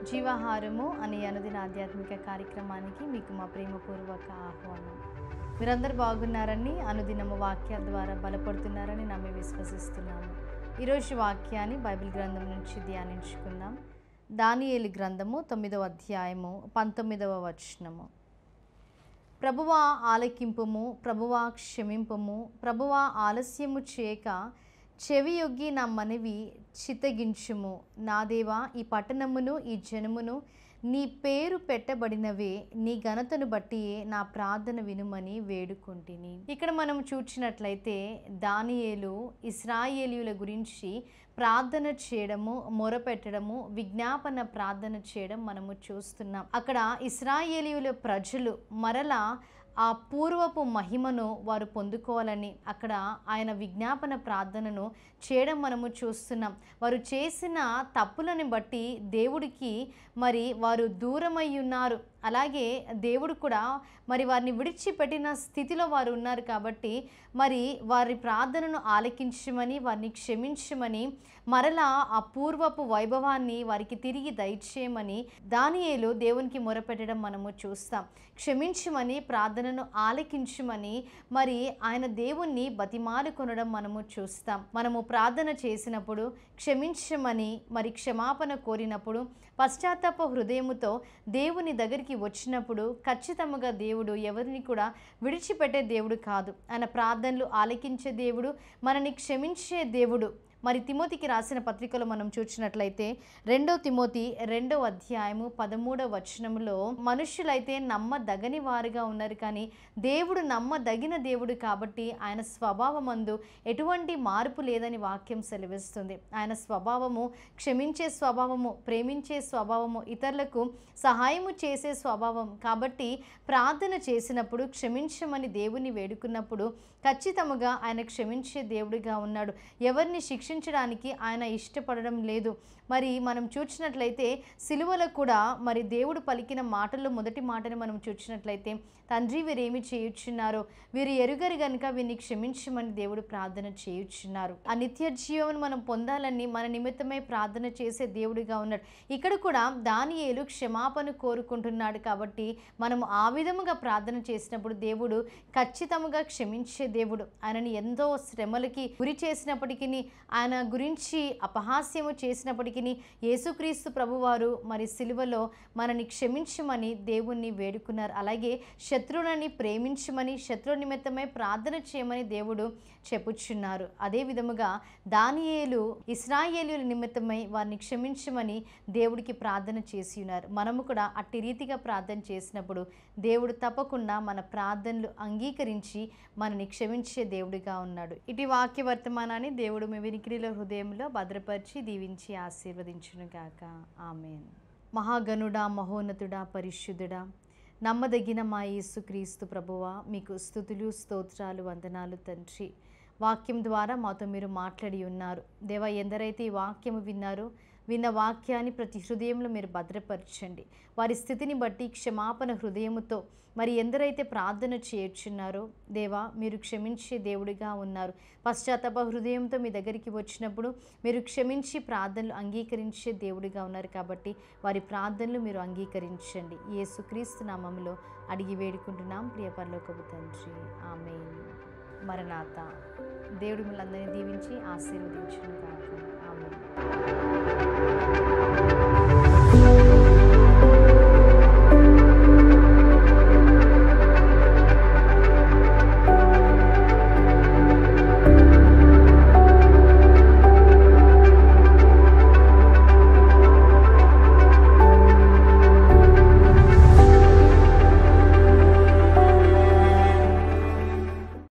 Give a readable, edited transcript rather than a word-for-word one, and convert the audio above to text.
జీవాహారము అనే అనుదిన ఆధ్యాత్మిక కార్యక్రమానికి మీకు మా ప్రేమపూర్వక ఆహ్వానం. మీరందరూ బాగున్నారని, అనుదినము వాక్యాల ద్వారా బలపడుతున్నారని నమ్మి విశ్వసిస్తున్నాము. ఈరోజు వాక్యాన్ని బైబిల్ గ్రంథం నుంచి ధ్యానించుకుందాం. దానియేలు గ్రంథము 9వ అధ్యాయము 19వ వచనము. ప్రభువా ఆలకింపుము, ప్రభువా క్షమింపుము, ప్రభువా ఆలస్యము చేయక చెవియొగ్గి నా మనవి చిత్తగించుము. నా దేవా, ఈ పట్టణమును ఈ జనమును నీ పేరు పెట్టబడినవే, నీ ఘనతను బట్టి నా ప్రార్థన వినుమని వేడుకొంటిని. ఇక్కడ మనం చూచినట్లయితే దానియేలు ఇశ్రాయేలీయుల గురించి ప్రార్థన చేయడము, మొరపెట్టడము, విజ్ఞాపన ప్రార్థన చేయడం మనము చూస్తున్నాం. అక్కడ ఇశ్రాయేలీయుల ప్రజలు మరలా ఆ పూర్వపు మహిమను వారు పొందుకోవాలని అక్కడ ఆయన విజ్ఞాపన ప్రార్థనను చేయడం మనము చూస్తున్నాం. వారు చేసిన తప్పులను బట్టి దేవుడికి వారు దూరమై ఉన్నారు. అలాగే దేవుడు కూడా వారిని విడిచిపెట్టిన స్థితిలో వారు ఉన్నారు. కాబట్టి వారి ప్రార్థనను ఆలకించమని, వారిని క్షమించమని, మరలా ఆ పూర్వపు వైభవాన్ని వారికి తిరిగి దయచేయమని దానియేలు దేవునికి మొరపెట్టడం మనము చూస్తాం. క్షమించమని, ప్రార్థనను ఆలకించమని ఆయన దేవుణ్ణి బతిమాలుకొనడం మనము చూస్తాం. మనము ప్రార్థన చేసినప్పుడు క్షమించమని క్షమాపణ కోరినప్పుడు పశ్చాత్తాప హృదయముతో దేవుని దగ్గరికి వచ్చినప్పుడు ఖచ్చితంగా దేవుడు ఎవరిని కూడా విడిచిపెట్టే దేవుడు కాదు. ఆయన ప్రార్థనలు ఆలకించే దేవుడు, మనని క్షమించే దేవుడు. తిమోతికి రాసిన పత్రికలో మనం చూసినట్లయితే 2 తిమోతి 2వ అధ్యాయము 13వ వచనంలో మనుషులైతే నమ్మదగని వారుగా ఉన్నారు, కానీ దేవుడు నమ్మదగిన దేవుడు కాబట్టి ఆయన స్వభావమందు ఎటువంటి మార్పు లేదని వాక్యం సెలవిస్తుంది. ఆయన స్వభావము క్షమించే స్వభావము, ప్రేమించే స్వభావము, ఇతరులకు సహాయము చేసే స్వభావం. కాబట్టి ప్రార్థన చేసినప్పుడు క్షమించమని దేవుని వేడుకున్నప్పుడు ఖచ్చితంగా ఆయన క్షమించే దేవుడిగా ఉన్నాడు. ఎవరిని శిక్షించడానికి ఆయన ఇష్టపడడం లేదు. మనం చూసినట్లయితే సిలువలో కూడా దేవుడు పలికిన మాటల్లో మొదటి మాటను మనం చూసినట్లయితే, తండ్రి వీరేమి చేయుచున్నారో వీరు ఎరుగరు గనుక వీరిని క్షమించమని దేవుడు ప్రార్థన చేయుచున్నారు. ఆ నిత్య జీవం మనం పొందాలని మన నిమిత్తమై ప్రార్థన చేసే దేవుడిగా ఉన్నాడు. ఇక్కడ కూడా దానియేలు క్షమాపణ కోరుకుంటున్నాడు. కాబట్టి మనము ఆ విధముగా ప్రార్థన చేసినప్పుడు దేవుడు ఖచ్చితంగా క్షమించే దేవుడు. ఆయనని ఎంతో శ్రమలకి గురి చేసినప్పటికీ, ఆయన గురించి అపహాస్యము చేసినప్పటికీ యేసుక్రీస్తు ప్రభువారు సిలువలో మనని క్షమించమని దేవుణ్ణి వేడుకున్నారు. అలాగే శత్రువులని ప్రేమించమని, శత్రువు నిమిత్తమై ప్రార్థన చేయమని దేవుడు చెప్పుచున్నారు. అదే విధముగా దానియేలు ఇశ్రాయేలీయుల నిమిత్తమై వారిని క్షమించమని దేవుడికి ప్రార్థన చేసి ఉన్నారు. మనము కూడా అట్టి రీతిగా ప్రార్థన చేసినప్పుడు దేవుడు తప్పకుండా మన ప్రార్థనలు అంగీకరించి మనని క్షమించే దేవుడిగా ఉన్నాడు. ఇటు వాక్య వర్తమానాన్ని దేవుడు మీ వినికిడిలో హృదయంలో భద్రపరిచి దీవించి ఆశీర్వదించునుగాక. ఆమేన్. మహాగణుడా, మహోన్నతుడా, పరిశుద్ధుడా, నమ్మదగిన మా యేసుక్రీస్తు ప్రభువా, మీకు స్తుతులు, స్తోత్రాలు, వందనాలు తండ్రి. వాక్యం ద్వారా మాతో మీరు మాట్లాడి ఉన్నారు దేవా. ఎందరైతే ఈ వాక్యము విన్నారో విన్న వాక్యాన్ని ప్రతి హృదయంలో మీరు భద్రపరచండి. వారి స్థితిని బట్టి క్షమాపణ హృదయముతో ఎందరైతే ప్రార్థన చేయుచున్నారో దేవా, మీరు క్షమించే దేవుడిగా ఉన్నారు. పశ్చాత్తాప హృదయంతో మీ దగ్గరికి వచ్చినప్పుడు మీరు క్షమించి ప్రార్థనలు అంగీకరించే దేవుడిగా ఉన్నారు. కాబట్టి వారి ప్రార్థనలు మీరు అంగీకరించండి. యేసుక్రీస్తు నామములో అడిగి వేడుకుంటున్నాం ప్రియ పరలోకపు తండ్రి. ఆమేన్. మరణాత. దేవుడు మిమ్మల్ని అందరినీ దీవించి ఆశీర్వదించును గాక.